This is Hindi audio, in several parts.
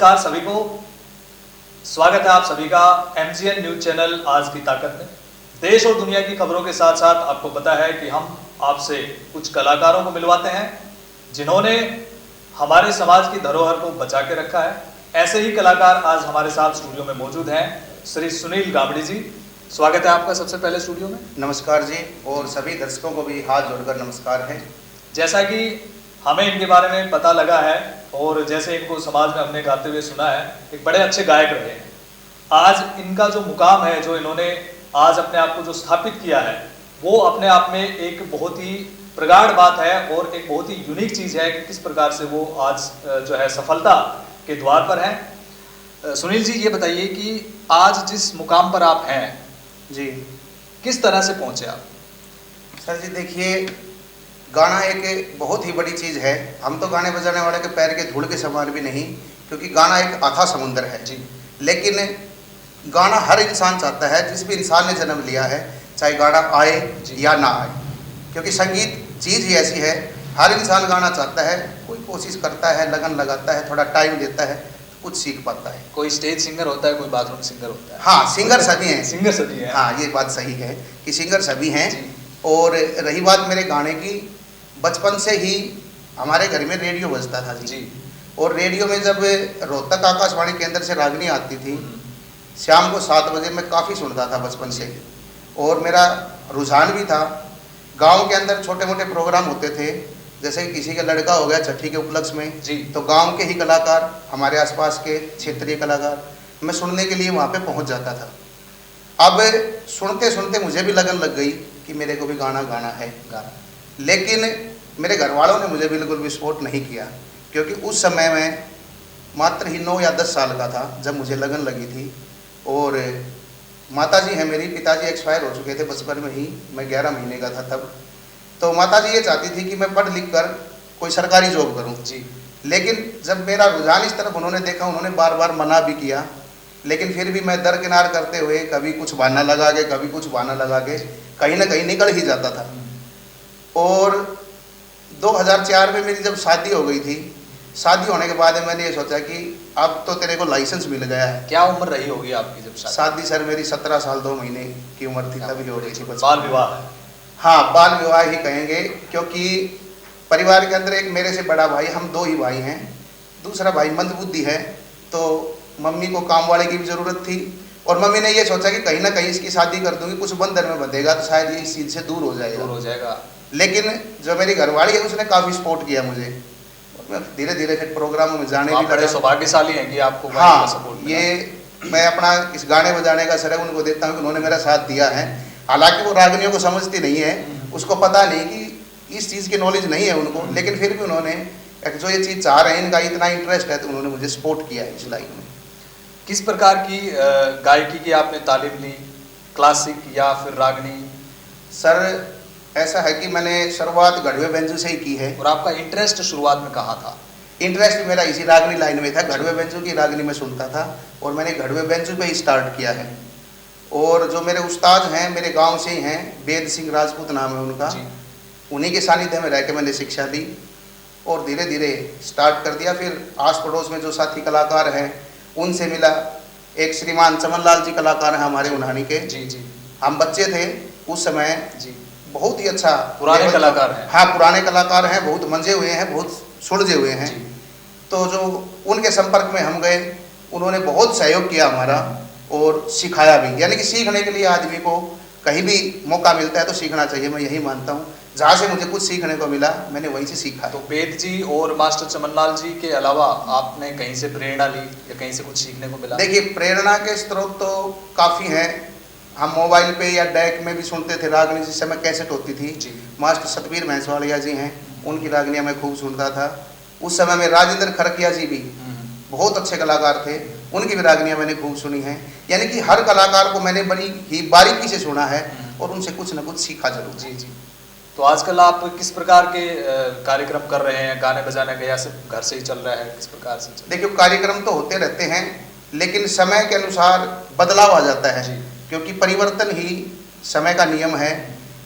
नमस्कार सभी को, स्वागत है आप सभी का MGN न्यूज चैनल आज की ताकत में। देश और दुनिया की खबरों के साथ साथ आपको पता है कि हम आपसे कुछ कलाकारों को मिलवाते हैं जिन्होंने हमारे समाज की धरोहर को बचा के रखा है। ऐसे ही कलाकार आज हमारे साथ स्टूडियो में मौजूद हैं। श्री सुनील गाबड़ी जी, स्वागत है आपका सबसे पहले स्टूडियो में। नमस्कार जी, और सभी दर्शकों को भी हाथ जोड़कर नमस्कार है। जैसा कि हमें इनके बारे में पता लगा है और जैसे इनको समाज में हमने गाते हुए सुना है, एक बड़े अच्छे गायक रहे हैं। आज इनका जो मुकाम है, जो इन्होंने आज अपने आप को जो स्थापित किया है, वो अपने आप में एक बहुत ही प्रगाढ़ बात है और एक बहुत ही यूनिक चीज़ है कि किस प्रकार से वो आज जो है सफलता के द्वार पर हैं। सुनील जी, ये बताइए कि आज जिस मुकाम पर आप हैं जी, किस तरह से पहुंचे आप? सर जी देखिए, गाना एक बहुत ही बड़ी चीज़ है। हम तो गाने बजाने वाले के पैर के धूल के समान भी नहीं, क्योंकि गाना एक अथाह समुंदर है जी। लेकिन गाना हर इंसान चाहता है, जिस भी इंसान ने जन्म लिया है, चाहे गाना आए या ना आए, क्योंकि संगीत चीज़ ही ऐसी है। हर इंसान गाना चाहता है, कोई कोशिश करता है, लगन लगाता है, थोड़ा टाइम देता है, कुछ सीख पाता है। कोई स्टेज सिंगर होता है, कोई बाथरूम सिंगर होता है। हाँ, सिंगर सभी हैं। सिंगर सभी हैं। हाँ, ये बात सही है कि सिंगर सभी हैं। और रही बात मेरे गाने की, बचपन से ही हमारे घर में रेडियो बजता था जी। और रेडियो में जब रोहतक आकाशवाणी केंद्र से रागनी आती थी, शाम को 7 बजे मैं काफ़ी सुनता था बचपन से। और मेरा रुझान भी था। गांव के अंदर छोटे मोटे प्रोग्राम होते थे, जैसे किसी का लड़का हो गया छठी के उपलक्ष्य में जी, तो गांव के ही कलाकार, हमारे आसपास के क्षेत्रीय कलाकार, मैं सुनने के लिए वहाँ पे पहुँच जाता था। अब सुनते सुनते मुझे भी लगन लग गई कि मेरे को भी गाना गाना है गाना। लेकिन मेरे घर वालों ने मुझे बिल्कुल भी सपोर्ट नहीं किया, क्योंकि उस समय मैं मात्र ही 9 या 10 साल का था जब मुझे लगन लगी थी। और माताजी हैं मेरी, पिताजी एक्सपायर हो चुके थे बचपन में ही, मैं 11 महीने का था तब। तो माताजी ये चाहती थी कि मैं पढ़ लिख कर कोई सरकारी जॉब करूं जी। लेकिन जब मेरा रुझान इस तरफ उन्होंने देखा, उन्होंने बार बार मना भी किया, लेकिन फिर भी मैं दरकिनार करते हुए कभी कुछ बहाना लगा के, कभी कुछ बहाना लगा के कहीं ना कहीं निकल ही जाता था। और 2004 में मेरी जब शादी हो गई थी, शादी होने के बाद मैंने ये सोचा कि अब तो तेरे को लाइसेंस मिल गया है। क्या उम्र रही होगी आपकी जब शादी? सर मेरी 17 साल 2 महीने की उम्र थी, तभी हो रही थी। बाल विवाह? हाँ, बाल विवाह ही कहेंगे, क्योंकि परिवार के अंदर एक मेरे से बड़ा भाई, हम 2 ही भाई हैं, दूसरा भाई मंदबुद्धि है। तो मम्मी को काम वाले की भी ज़रूरत थी, और मम्मी ने ये सोचा कि कहीं ना कहीं इसकी शादी कर दूंगी, कुछ बंधन में बंधेगा तो शायद ये इस चीज़ से दूर हो जाएगा। लेकिन जो मेरी घरवाली है उसने काफ़ी सपोर्ट किया मुझे। मैं धीरे धीरे फिर प्रोग्रामों में जाने भी बड़े सौभाग्यशाली हैं कि आपको हाँ सपोर्ट। ये मैं अपना इस गाने बजाने का श्रेय उनको देता हूँ कि उन्होंने मेरा साथ दिया है। हालांकि वो रागनियों को समझती नहीं है, उसको पता नहीं कि इस चीज़ की नॉलेज नहीं है उनको, लेकिन फिर भी उन्होंने जो ये चीज़ चाह रहे हैं, इनका इतना इंटरेस्ट है, तो उन्होंने मुझे सपोर्ट किया है इस लाइन में। किस प्रकार की गायकी की आपने तालीम ली, क्लासिक या फिर रागनी? सर ऐसा है कि मैंने शुरुआत घड़वे बेंजू से ही की है। और आपका इंटरेस्ट शुरुआत में कहाँ था? इंटरेस्ट मेरा इसी रागनी लाइन में था। घड़वे बेंजू की रागनी में सुनता था और मैंने घड़वे बेंजू पे ही स्टार्ट किया है। और जो मेरे उस्ताद हैं मेरे गांव से ही हैं, वेद सिंह राजपूत नाम है उनका, उन्हीं के सानिध्य में रह के मैंने शिक्षा ली और धीरे धीरे स्टार्ट कर दिया। फिर आस पड़ोस में जो साथी कलाकार हैं उनसे मिला। एक श्रीमान चमनलाल जी कलाकार हैं हमारे उन्हानी के जी। हम बच्चे थे उस समय जी, बहुत ही अच्छा पुराने कलाकार हैं। हाँ, पुराने कलाकार हैं, बहुत मंजे हुए हैं, बहुत सुलझे हुए हैं। तो जो उनके संपर्क में हम गए, उन्होंने बहुत सहयोग किया हमारा और सिखाया भी। यानी कि सीखने के लिए आदमी को कहीं भी मौका मिलता है तो सीखना चाहिए, मैं यही मानता हूँ। जहाँ से मुझे कुछ सीखने को मिला मैंने वहीं से सीखा। तो वेद जी और मास्टर चमनलाल जी के अलावा आपने कहीं से प्रेरणा ली या कहीं से कुछ सीखने को मिला? देखिए, प्रेरणा के स्रोत तो काफ़ी हैं। हम मोबाइल पे या डेक में भी सुनते थे रागनी, जिस समय कैसेट होती थी जी। मास्टर सतबीर भैंसवालिया जी हैं, उनकी रागनियाँ मैं खूब सुनता था। उस समय में राजेंद्र खरकिया जी भी बहुत अच्छे कलाकार थे, उनकी भी रागनियाँ मैंने खूब सुनी हैं। यानी कि हर कलाकार को मैंने बड़ी ही बारीकी से सुना है और उनसे कुछ ना कुछ सीखा जरूर। जी। तो आजकल आप किस प्रकार के कार्यक्रम कर रहे हैं? गाने बजाने का या सिर्फ घर से ही चल रहा है, किस प्रकार से? देखिए, कार्यक्रम तो होते रहते हैं, लेकिन समय के अनुसार बदलाव आ जाता है, क्योंकि परिवर्तन ही समय का नियम है।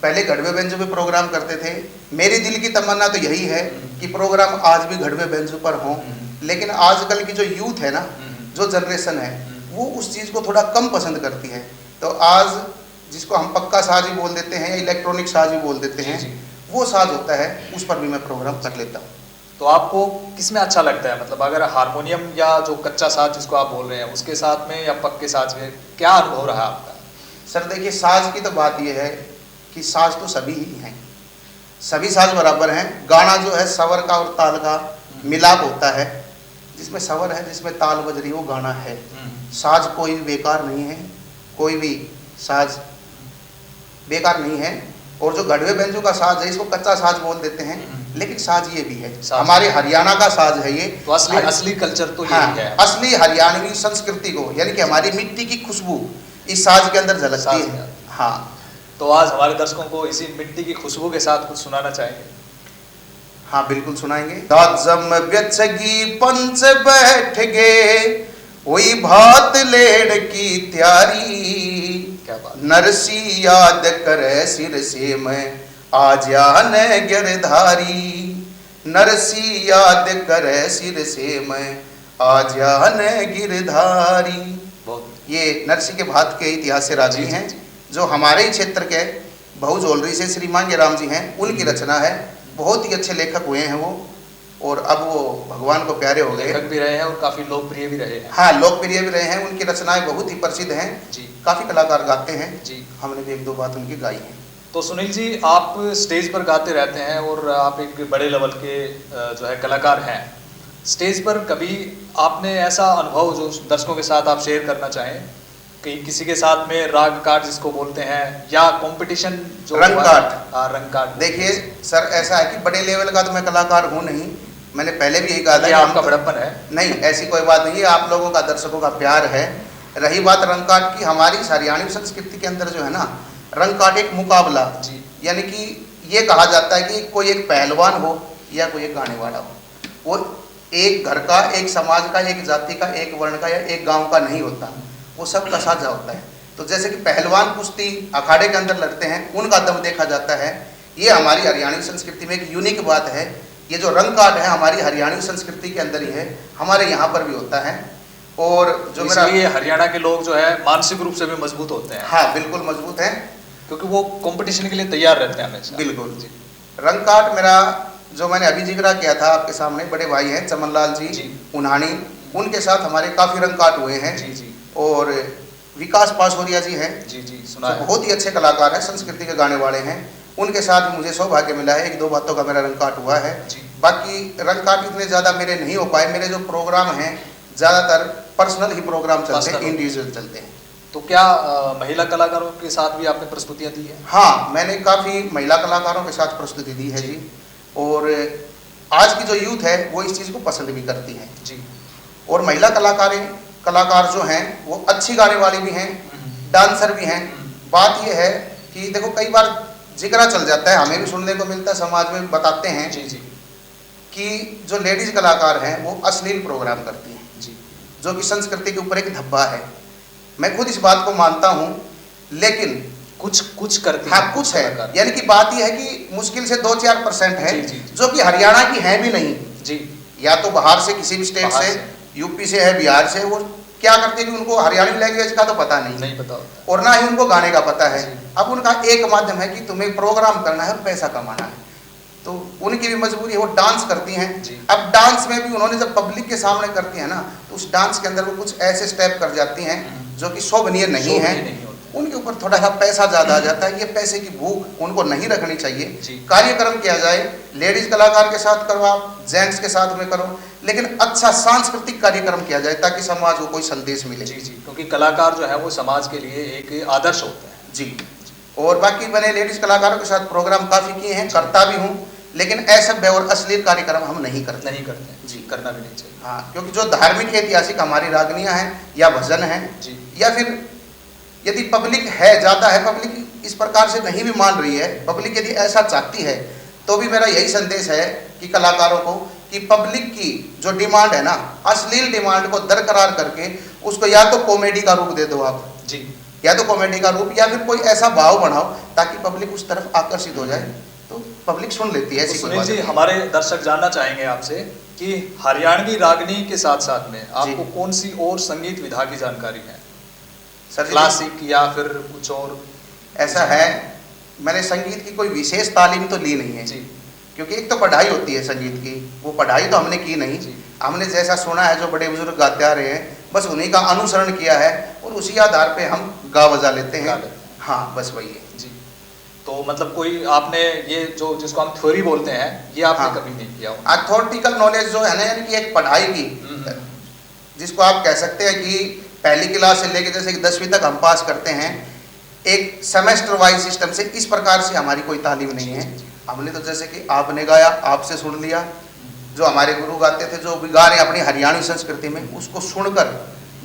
पहले घड़वे बेंजू पे प्रोग्राम करते थे, मेरी दिल की तमन्ना तो यही है कि प्रोग्राम आज भी घड़वे बेंजू पर हों, लेकिन आजकल की जो यूथ है ना, जो जनरेशन है, वो उस चीज़ को थोड़ा कम पसंद करती है। तो आज जिसको हम पक्का साज भी बोल देते हैं या इलेक्ट्रॉनिक साज भी बोल देते हैं, वो साज होता है, उस पर भी मैं प्रोग्राम कर लेता हूँ। तो आपको किसमें अच्छा लगता है, मतलब अगर हारमोनियम या जो कच्चा साज जिसको आप बोल रहे हैं उसके साथ में या पक्के साज में क्या अनुभव रहा आपका? सर देखिए, साज की तो बात यह है कि साज तो सभी ही हैं, सभी साज बराबर हैं। गाना जो है स्वर का और ताल का मिलाप होता है, जिसमें स्वर है, जिसमें ताल बज रही है, वो गाना है। साज कोई बेकार नहीं है, कोई भी साज बेकार नहीं है। और जो गढ़वे बेंजू का साज है, इसको कच्चा साज बोल देते हैं, लेकिन साज ये भी है, हमारे हरियाणा का साज है ये। तो असली कल्चर तो हाँ, यही है, असली हरियाणवी संस्कृति को, यानी कि हमारी मिट्टी की खुशबू इस साज के अंदर झलकती है। हाँ, तो आज हमारे दर्शकों को इसी मिट्टी की खुशबू के साथ कुछ सुनाना चाहेंगे? हाँ बिल्कुल सुनाएंगे। दाजम व्यचगी पंच बैठ गे, वही भात लेड़ की त्यारी, क्या बात। नरसी याद करे सिर से मैं आजान गिरधारी, नरसी याद करे सिर से मैं आजान गिरधारी। ये नरसी के भात के इतिहास से राजी हैं, जो हमारे ही क्षेत्र के बहु जोलरी से श्री मांगे राम जी हैं, उनकी रचना है। बहुत ही अच्छे लेखक हुए हैं वो, और अब वो भगवान को प्यारे हो गए। लेखक भी रहे हैं और काफी लोकप्रिय भी रहे हैं। हाँ, लोकप्रिय भी रहे हैं, उनकी रचनाएं बहुत ही प्रसिद्ध हैं जी। काफी कलाकार गाते हैं जी, हमने भी एक दो बात उनकी गाई है। तो सुनील जी, आप स्टेज पर गाते रहते हैं और आप एक बड़े लेवल के जो है कलाकार हैं। स्टेज पर कभी आपने ऐसा अनुभव जो दर्शकों के साथ आप शेयर करना चाहें कि किसी के साथ में राग काट जिसको बोलते हैं, या कंपटीशन जो रंग काट? रंग काट। देखिए सर, ऐसा है कि बड़े लेवल का तो मैं कलाकार हूँ नहीं, मैंने पहले भी यही कहा था। आपका बड़प्पन है? नहीं, ऐसी कोई बात नहीं है, आप लोगों का, दर्शकों का प्यार है। रही बात रंग काट की, हमारी हरियाणवी संस्कृति के अंदर जो है ना, रंग काट एक मुकाबला, यानी कि ये कहा जाता है कि कोई एक पहलवान हो या कोई एक गाने वाला हो, वो एक घर का, एक समाज का, एक जाति का, एक वर्ण का या एक गांव का नहीं होता, वो सब का साझा होता है। तो जैसे कि पहलवान कुश्ती अखाड़े के अंदर लड़ते हैं, उनका दम देखा जाता है। ये हमारी हरियाणवी संस्कृति में एक यूनिक बात है। ये जो रंग काट है हमारी हरियाणवी संस्कृति के अंदर ही है, हमारे यहाँ पर भी होता है। और जो मेरा ये हरियाणा के लोग जो है मानसिक रूप से भी मजबूत होते हैं। हाँ बिल्कुल मजबूत हैं, क्योंकि वो कंपटीशन के लिए तैयार रहते हैं हमेशा। बिल्कुल जी। रंग काट मेरा जो मैंने अभी जिक्र किया था आपके सामने, बड़े भाई हैं चमनलाल जी उन्हानी, उनके साथ हमारे काफी रंग काट हुए हैं। जी जी। और विकास पासोरिया जी हैं, जी जी, सुना है। बहुत ही अच्छे कलाकार हैं, संस्कृति के गाने वाले हैं। उनके साथ भी मुझे सौभाग्य मिला है, एक दो बातों का मेरा रंग काट हुआ है। बाकी रंग काट इतने ज़्यादा मेरे नहीं हो पाए। मेरे जो प्रोग्राम हैं ज़्यादातर पर्सनल ही प्रोग्राम चलते हैं, इंडिविजुअल चलते हैं। तो क्या महिला कलाकारों के साथ भी आपने प्रस्तुतियाँ दी हैं? हाँ, मैंने काफ़ी महिला कलाकारों के साथ प्रस्तुति दी है जी। और आज की जो यूथ है वो इस चीज़ को पसंद भी करती है जी। और महिला कलाकार जो हैं वो अच्छी गाने वाली भी हैं, डांसर भी हैं। बात ये है कि देखो कई बार जिक्र चल जाता है, हमें भी सुनने को मिलता है, समाज में बताते हैं जी जी कि जो लेडीज कलाकार हैं वो अश्लील प्रोग्राम करती हैं जी, जो कि संस्कृति के ऊपर एक धब्बा है। मैं खुद इस बात को मानता हूँ, लेकिन कुछ करती हाँ कुछ है, यानी कि बात यह है कि मुश्किल से 2-4% है जो कि हरियाणा की है भी नहीं जी, या तो बाहर से किसी भी स्टेट से, यूपी से है, बिहार से। वो क्या करते हैं कि उनको हरियाणवी लैंग्वेज का तो पता नहीं पता होता, और ना ही उनको गाने का पता है। अब उनका एक माध्यम है कि तुम्हें प्रोग्राम करना है, पैसा कमाना है, तो उनकी भी मजबूरी है, वो डांस करती हैं। अब डांस में भी उन्होंने जब पब्लिक के सामने करती है ना, तो उस डांस के अंदर वो कुछ ऐसे स्टेप कर जाती हैं जो कि शोभनीय नहीं है। उनके ऊपर थोड़ा सा पैसा ज़्यादा आ जाता है। ये पैसे की भूख उनको नहीं रखनी चाहिए। कार्यक्रम किया जाए, लेडीज कलाकार के साथ करो, आप जेंट्स के साथ में करो, लेकिन अच्छा सांस्कृतिक कार्यक्रम किया जाए ताकि समाज को कोई संदेश मिले। जी जी, क्योंकि कलाकार जो है वो समाज के लिए एक आदर्श होता है जी। और बाकी मैंने लेडीज कलाकारों के साथ प्रोग्राम काफ़ी किए हैं, करता भी हूँ, लेकिन असभ्य और अश्लील कार्यक्रम हम नहीं करते जी, करना भी नहीं चाहिए। हाँ, क्योंकि जो धार्मिक ऐतिहासिक हमारी रागनियाँ हैं या भजन हैं जी, या फिर यदि पब्लिक है ज़्यादा है, पब्लिक इस प्रकार से नहीं भी मान रही है, पब्लिक यदि ऐसा चाहती है, तो भी मेरा यही संदेश है कि कलाकारों को कि पब्लिक की जो डिमांड है ना, अश्लील डिमांड को दरकरार करके उसको या तो कॉमेडी का रूप दे दो आप जी, या तो कॉमेडी का रूप, या फिर कोई ऐसा भाव बनाओ ताकि पब्लिक उस तरफ आकर्षित हो जाए, तो पब्लिक सुन लेती है। तो सुनील जी, हमारे दर्शक जानना चाहेंगे आपसे कि हरियाणवी रागनी के साथ साथ में आपको कौन सी और संगीत विधा की जानकारी है? सर क्लासिक या फिर कुछ और? ऐसा है, मैंने संगीत की कोई विशेष तालीम तो ली नहीं है जी, क्योंकि एक तो पढ़ाई होती है संगीत की, वो पढ़ाई तो हमने की नहीं। हमने जैसा सुना है, जो बड़े बुजुर्ग गाते आ रहे हैं, बस उन्हीं का अनुसरण किया है और उसी आधार पे हम गा बजा लेते हैं। हाँ, बस वही है जी। तो मतलब कोई आपने ये जो जिसको हम थ्योरी बोलते हैं, ये आपने कभी नहीं किया? अथॉरिटिकल नॉलेज जो है ना, यानी कि एक पढ़ाई की, जिसको आप कह सकते हैं कि पहली क्लास से लेकर जैसे कि 10वीं तक हम पास करते हैं, एक सेमेस्टर वाइज सिस्टम से, इस प्रकार से हमारी कोई तालीम नहीं है। हमने तो जैसे कि आपने गाया, आपसे सुन लिया, जो हमारे गुरु गाते थे, जो भी गा रहे हैं अपनी हरियाणवी संस्कृति में, उसको सुनकर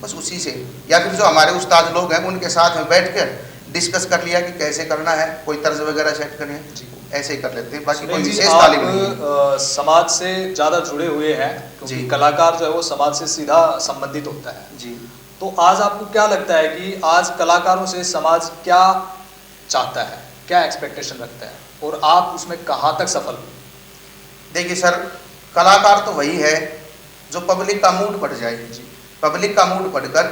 बस उसी से, या फिर जो हमारे उस्ताद लोग हैं उनके साथ में बैठकर डिस्कस कर लिया कि कैसे करना है, कोई तर्ज वगैरह सेट करें, ऐसे ही कर लेते हैं। बाकी कोई विशेष तालीम नहीं। समाज से ज्यादा जुड़े हुए हैं, क्योंकि कलाकार जो है वो समाज से सीधा संबंधित होता है जी। तो आज आपको क्या लगता है कि आज कलाकारों से समाज क्या चाहता है, क्या एक्सपेक्टेशन रखता है, और आप उसमें कहाँ तक सफल? देखिए सर, कलाकार तो वही है जो पब्लिक का मूड पढ़ जाए, पब्लिक का मूड पढ़कर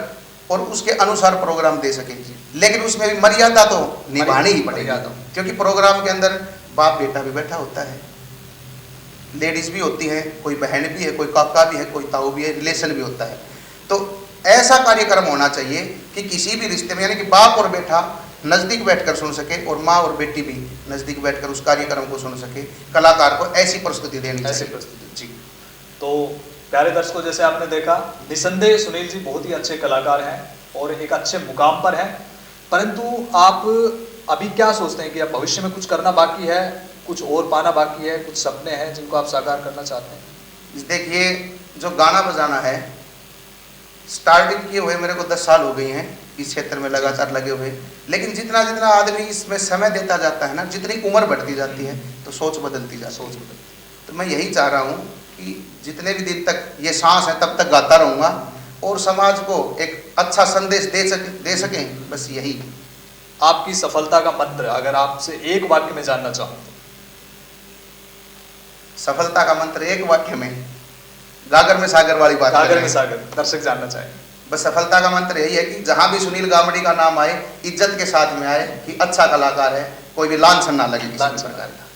और उसके अनुसार प्रोग्राम दे सके, लेकिन उसमें भी मर्यादा तो निभानी ही पड़ेगी, क्योंकि प्रोग्राम के अंदर बाप बेटा भी बैठा होता है, लेडीज भी होती है, कोई बहन भी है, कोई काका भी है, कोई ताऊ भी है, रिलेशन भी होता है। तो ऐसा कार्यक्रम होना चाहिए कि किसी भी रिश्ते में, यानी कि बाप और बेटा नज़दीक बैठकर सुन सके और माँ और बेटी भी नज़दीक बैठकर उस कार्यक्रम को सुन सके। कलाकार को ऐसी प्रस्तुति देनी चाहिए। ऐसी प्रस्तुति जी। तो प्यारे दर्शकों, जैसे आपने देखा, निसंदेह सुनील जी बहुत ही अच्छे कलाकार हैं और एक अच्छे मुकाम पर हैं, परंतु आप अभी क्या सोचते हैं कि अब भविष्य में कुछ करना बाकी है, कुछ और पाना बाकी है, कुछ सपने हैं जिनको आप साकार करना चाहते हैं? देखिए, जो गाना बजाना है, स्टार्टिंग किए हुए मेरे को 10 साल हो गए हैं इस क्षेत्र में लगातार लगे हुए, लेकिन जितना जितना आदमी इसमें समय देता जाता है ना, जितनी उम्र बढ़ती जाती है तो सोच बदलती जाती है। तो मैं यही चाह रहा हूँ कि जितने भी दिन तक ये सांस है तब तक गाता रहूँगा और समाज को एक अच्छा संदेश दे सकें, बस यही। आपकी सफलता का मंत्र अगर आपसे एक वाक्य में जानना चाहूँ तो? सफलता का मंत्र एक वाक्य में, गागर में सागर वाली बात। गागर में सागर, दर्शक जानना चाहेंगे। बस सफलता का मंत्र यही है कि जहां भी सुनील गामड़ी का नाम आए, इज्जत के साथ में आए कि अच्छा कलाकार है, कोई भी लांछन ना लगे किसी प्रकार का।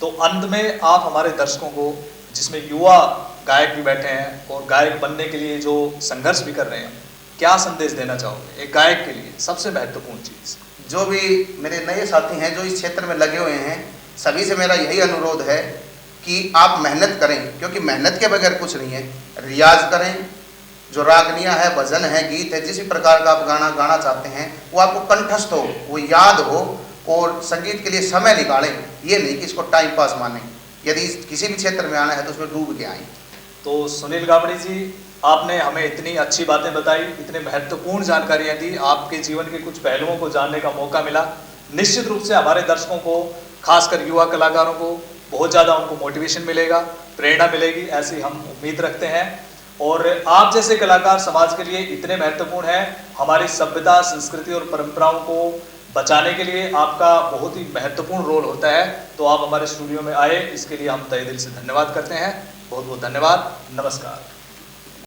तो अंत में आप हमारे दर्शकों को, जिसमें युवा गायक भी बैठे हैं और गायक बनने के लिए जो संघर्ष भी कर रहे हैं, क्या संदेश देना चाहोगे एक गायक के लिए सबसे महत्वपूर्ण चीज? जो भी मेरे नए साथी हैं जो इस क्षेत्र में लगे हुए हैं, सभी से मेरा यही अनुरोध है कि आप मेहनत करें, क्योंकि मेहनत के बगैर कुछ नहीं है। रियाज करें, जो रागनियाँ है, भजन है, गीत है, जिस प्रकार का आप गाना गाना चाहते हैं वो आपको कंठस्थ हो, वो याद हो, और संगीत के लिए समय निकालें। ये नहीं कि इसको टाइम पास माने। यदि किसी भी क्षेत्र में आना है तो उसमें डूब के आएँ। तो सुनील गामड़ी जी, आपने हमें इतनी अच्छी बातें बताई, इतने महत्वपूर्ण जानकारियाँ दी, आपके जीवन के कुछ पहलुओं को जानने का मौका मिला। निश्चित रूप से हमारे दर्शकों को, खासकर युवा कलाकारों को, बहुत ज़्यादा उनको मोटिवेशन मिलेगा, प्रेरणा मिलेगी, ऐसी हम उम्मीद रखते हैं। और आप जैसे कलाकार समाज के लिए इतने महत्वपूर्ण हैं। हमारी सभ्यता, संस्कृति और परंपराओं को बचाने के लिए आपका बहुत ही महत्वपूर्ण रोल होता है। तो आप हमारे स्टूडियो में आए, इसके लिए हम तहे दिल से धन्यवाद करते हैं। बहुत बहुत धन्यवाद। नमस्कार।